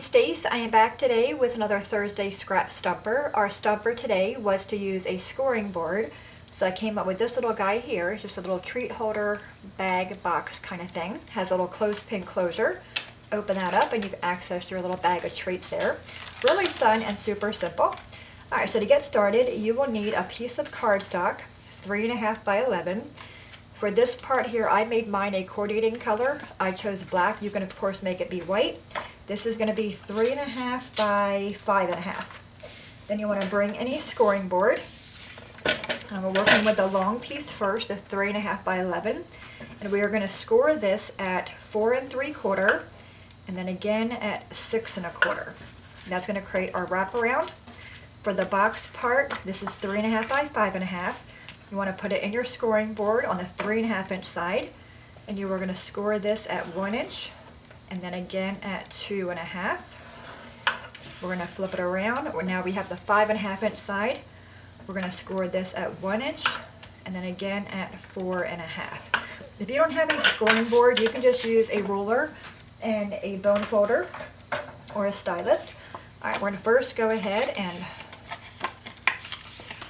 it's Stace. I am back today with another Thursday scrap stumper. Our stumper today was to use a scoring board. So I came up with this little guy here. It's just a little treat holder bag box kind of thing. Has a little clothespin closure. Open that up and you can access your little bag of treats there. Really fun and super simple. Alright, so to get started, you will need a piece of cardstock, 3.5 by 11. For this part here, I made mine a coordinating color. I chose black. You can of course make it be white. This is going to be 3.5 by 5.5. Then you want to bring any scoring board. We're working with the long piece first, the 3.5 by 11. And we are going to score this at 4 3/4 and then again at 6 1/4. That's going to create our wraparound. For the box part, this is 3.5 by 5.5. You want to put it in your scoring board on the 3.5 inch side, and you are going to score this at 1 inch and then again at 2.5. We're going to flip it around. Now we have the 5.5 inch side. We're going to score this at 1 inch and then again at 4.5. If you don't have a scoring board, you can just use a ruler and a bone folder or a stylus. All right, we're going to first go ahead and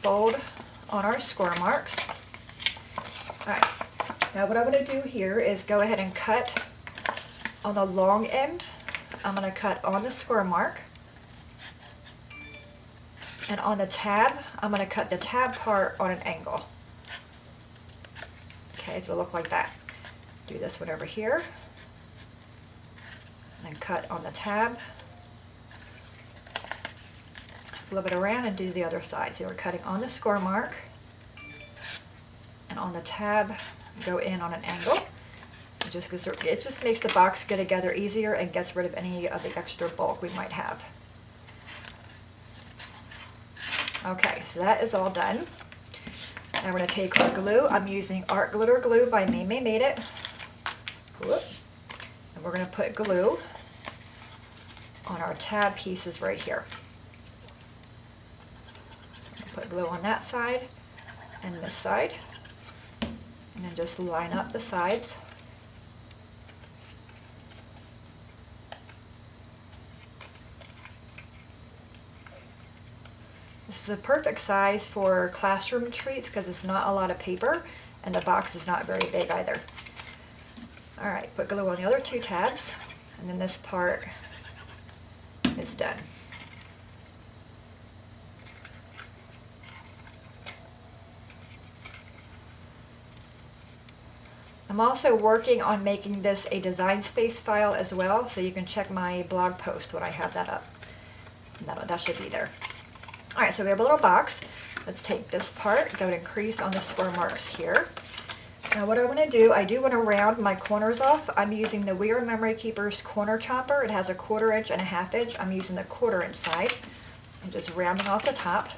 fold on our score marks. All right, now what I'm going to do here is go ahead and cut on the long end. I'm going to cut on the score mark, and on the tab I'm going to cut the tab part on an angle. Okay, so it'll look like that. Do this one over here and then cut on the tab, flip it around and do the other side. So we're cutting on the score mark and on the tab, go in on an angle. It just makes the box go together easier and gets rid of any of the extra bulk we might have. Okay, so that is all done. Now we're going to take our glue. I'm using Art Glitter Glue by May Made It. Whoop. And we're going to put glue on our tab pieces right here. Put glue on that side and this side, and then just line up the sides. This is a perfect size for classroom treats because it's not a lot of paper and the box is not very big either. All right, put glue on the other two tabs, and then this part is done. I'm also working on making this a design space file as well, so you can check my blog post when I have that up. That should be there. All right, so we have a little box. Let's take this part, go to crease on the score marks here. Now what I want to do, I do want to round my corners off. I'm using the We Are Memory Keepers corner chopper. It has a 1/4 inch and a 1/2 inch. I'm using the 1/4 inch side. I'm just rounding off the top.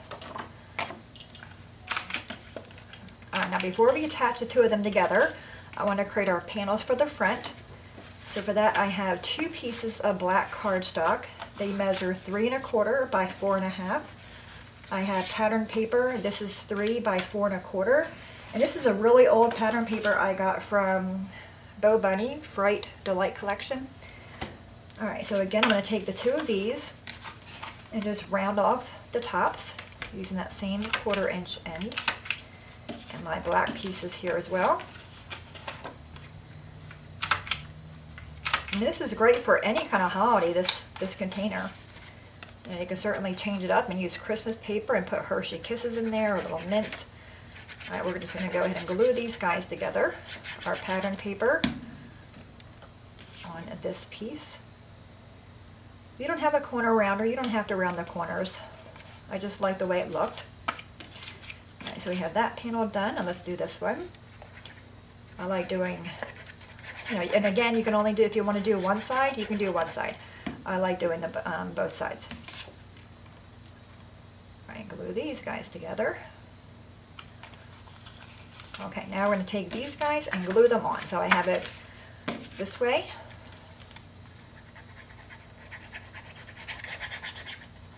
All right, now before we attach the two of them together, I want to create our panels for the front. So for that I have two pieces of black cardstock. They measure 3 1/4 by 4.5. I have pattern paper. This is 3 by 4 1/4. And this is a really old pattern paper I got from Bo Bunny, Fright Delight Collection. Alright, so again I'm going to take the two of these and just round off the tops using that same 1/4 inch end. And my black pieces here as well. And this is great for any kind of holiday, this container. You can certainly change it up and use Christmas paper and put Hershey Kisses in there or little mints. Alright, we're just going to go ahead and glue these guys together. Our pattern paper on this piece. If you don't have a corner rounder, you don't have to round the corners. I just like the way it looked. Alright, so we have that panel done, and let's do this one. I like doing, and again, you can only do, if you want to do one side, you can do one side. I like doing the both sides. Alright, glue these guys together. Okay, now we're going to take these guys and glue them on. So I have it this way.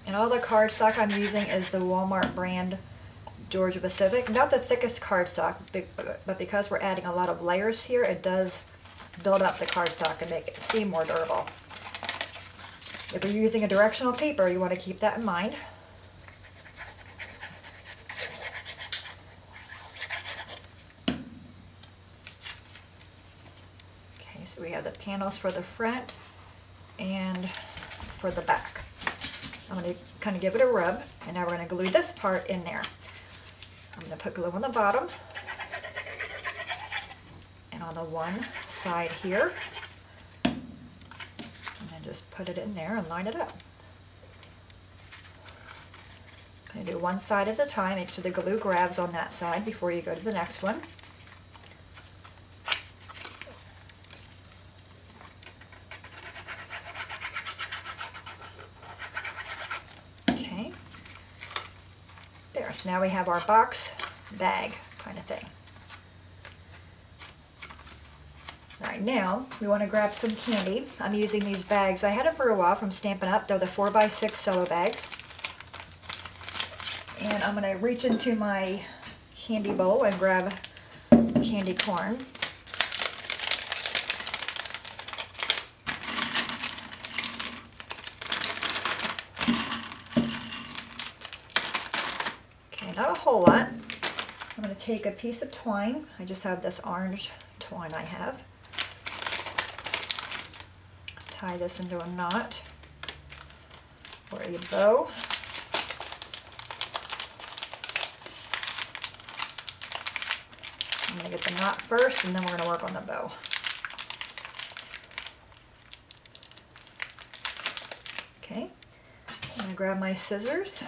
And all the cardstock I'm using is the Walmart brand Georgia Pacific. Not the thickest cardstock, but because we're adding a lot of layers here, it does build up the cardstock and make it seem more durable. If you're using a directional paper, you want to keep that in mind. Okay, so we have the panels for the front and for the back. I'm going to kind of give it a rub, and now we're going to glue this part in there. I'm going to put glue on the bottom and on the one side here, and then just put it in there and line it up. I'm going to do one side at a time, make sure the glue grabs on that side before you go to the next one. Okay, there, so now we have our box bag kind of thing. Alright, now we want to grab some candy. I'm using these bags. I had them for a while from Stampin' Up. They're the 4x6 cello bags. And I'm going to reach into my candy bowl and grab candy corn. Okay, not a whole lot. I'm going to take a piece of twine. I just have this orange twine I have. Tie this into a knot or a bow. I'm going to get the knot first, and then we're going to work on the bow. Okay, I'm going to grab my scissors.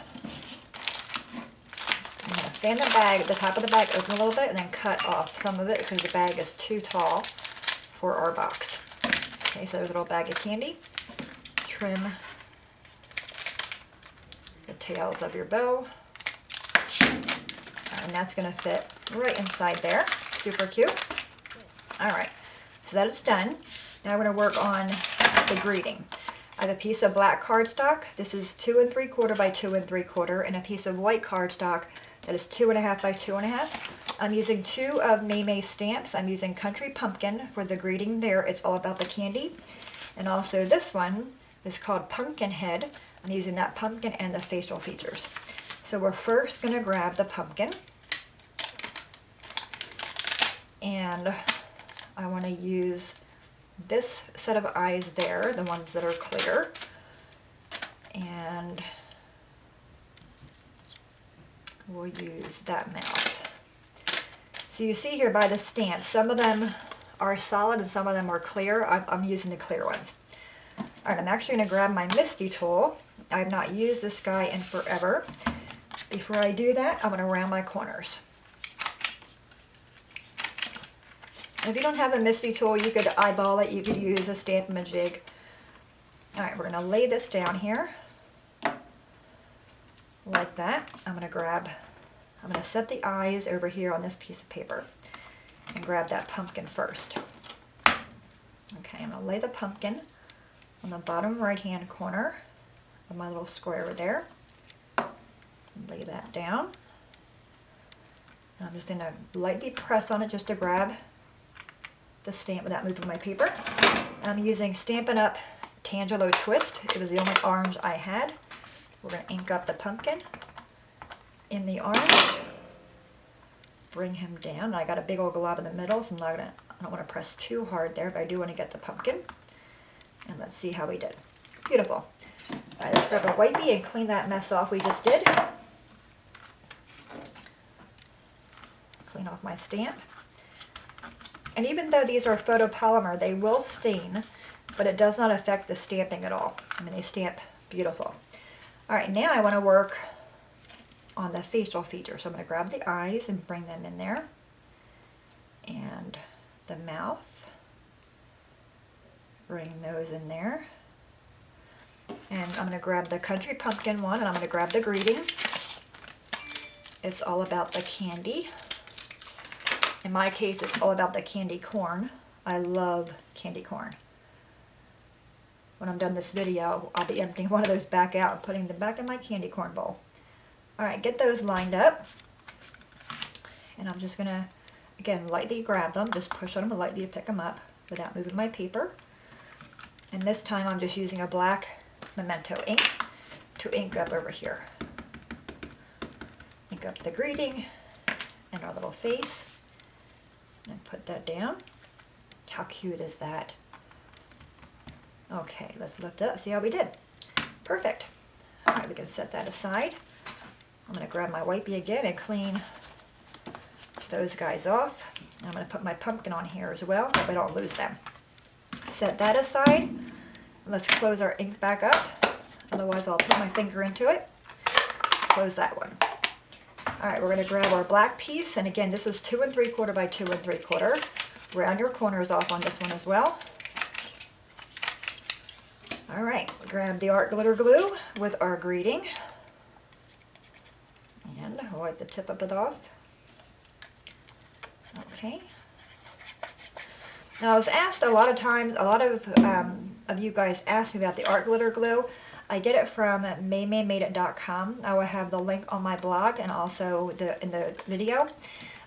I'm going to fan the bag, the top of the bag open a little bit, and then cut off some of it because the bag is too tall for our box. Okay, so there's a little bag of candy. Trim the tails of your bow. And that's going to fit right inside there. Super cute. Alright, so that is done. Now we're going to work on the greeting. I have a piece of black cardstock. This is 2 3/4 by 2 3/4, and a piece of white cardstock that is 2.5 by 2.5. I'm using 2 of May's stamps. I'm using Country Pumpkin for the greeting there. It's all about the candy. And also this one is called Pumpkin Head. I'm using that pumpkin and the facial features. So we're first going to grab the pumpkin. And I want to use this set of eyes there, the ones that are clear. And we'll use that mouth. So you see here by the stamp, some of them are solid and some of them are clear. I'm using the clear ones. Alright, I'm actually going to grab my Misty tool. I've not used this guy in forever. Before I do that, I'm going to round my corners. And if you don't have a Misty tool, you could eyeball it. You could use a Stamp-A-Majig. Alright, we're going to lay this down here. Like that. I'm going to set the eyes over here on this piece of paper and grab that pumpkin first. Okay, I'm going to lay the pumpkin on the bottom right hand corner of my little square there. Lay that down. And I'm just going to lightly press on it just to grab the stamp without moving my paper. And I'm using Stampin' Up! Tangelo Twist. It was the only orange I had. We're going to ink up the pumpkin in the orange. Bring him down. I got a big old glob in the middle, so I don't want to press too hard there, but I do want to get the pumpkin. And let's see how we did. Beautiful. All right, let's grab a wipey and clean that mess off we just did. Clean off my stamp. And even though these are photopolymer, they will stain, but it does not affect the stamping at all. I mean, they stamp beautiful. All right, now I want to work on the facial features. So I'm going to grab the eyes and bring them in there. And the mouth. Bring those in there. And I'm going to grab the Country Pumpkin one, and I'm going to grab the greeting. It's all about the candy. In my case, it's all about the candy corn. I love candy corn. When I'm done this video, I'll be emptying one of those back out and putting them back in my candy corn bowl. Alright, get those lined up. And I'm just going to, again, lightly grab them. Just push on them lightly to pick them up without moving my paper. And this time I'm just using a black Memento ink to ink up over here. Ink up the greeting and our little face. And put that down. How cute is that? Okay, let's lift it up. See how we did? Perfect. All right, we can set that aside. I'm going to grab my wipey again and clean those guys off. I'm going to put my pumpkin on here as well, so we don't lose them. Set that aside. Let's close our ink back up. Otherwise, I'll put my finger into it. Close that one. All right, we're going to grab our black piece, and again, this is 2 3/4 by 2 3/4. Round your corners off on this one as well. All right, grab the art glitter glue with our greeting, and wipe the tip of it off. Okay. Now, I was asked a lot of times, a lot of you guys asked me about the art glitter glue. I get it from maymaymadeit.com. I will have the link on my blog and also in the video.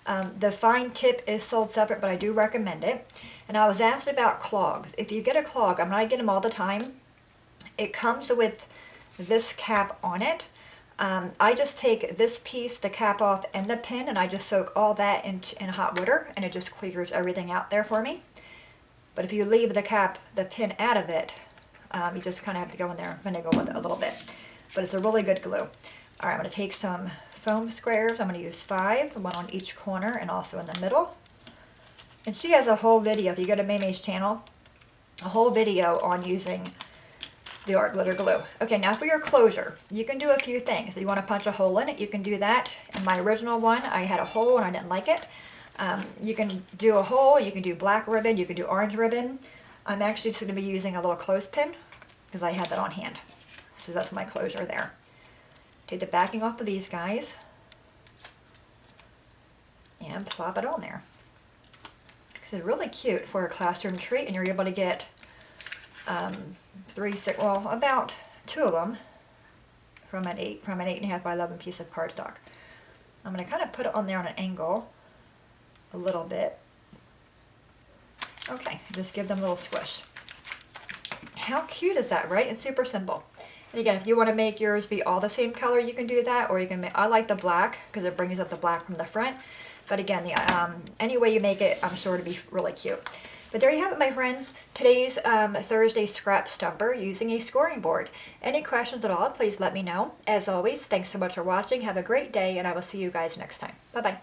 The fine tip is sold separate, but I do recommend it. And I was asked about clogs. If you get a clog, I get them all the time. It comes with this cap on it. I just take this piece, the cap off, and the pin, and I just soak all that in hot water, and it just clears everything out there for me. But if you leave the cap, the pin out of it, you just kind of have to go in there and finagle with it a little bit. But it's a really good glue. All right, I'm going to take some foam squares. I'm going to use 5, one on each corner and also in the middle. And she has a whole video, if you go to Maymay's channel, a whole video on using the art glitter glue. Okay, now for your closure, you can do a few things. If you want to punch a hole in it, you can do that. In my original one, I had a hole and I didn't like it. You can do a hole, you can do black ribbon, you can do orange ribbon. I'm actually just going to be using a little clothespin because I had that on hand. So that's my closure there. Take the backing off of these guys and plop it on there. It's really cute for a classroom treat, and you're able to get about 2 of them from an 8.5 by 11 piece of cardstock. I'm going to kind of put it on there on an angle a little bit. Okay, just give them a little squish. How cute is that, right? It's super simple. And again, if you want to make yours be all the same color, you can do that, or you can make, I like the black because it brings up the black from the front. But again, any way you make it, I'm sure to be really cute. But there you have it, my friends. Today's Thursday scrap stumper using a scoring board. Any questions at all, please let me know. As always, thanks so much for watching. Have a great day, and I will see you guys next time. Bye-bye.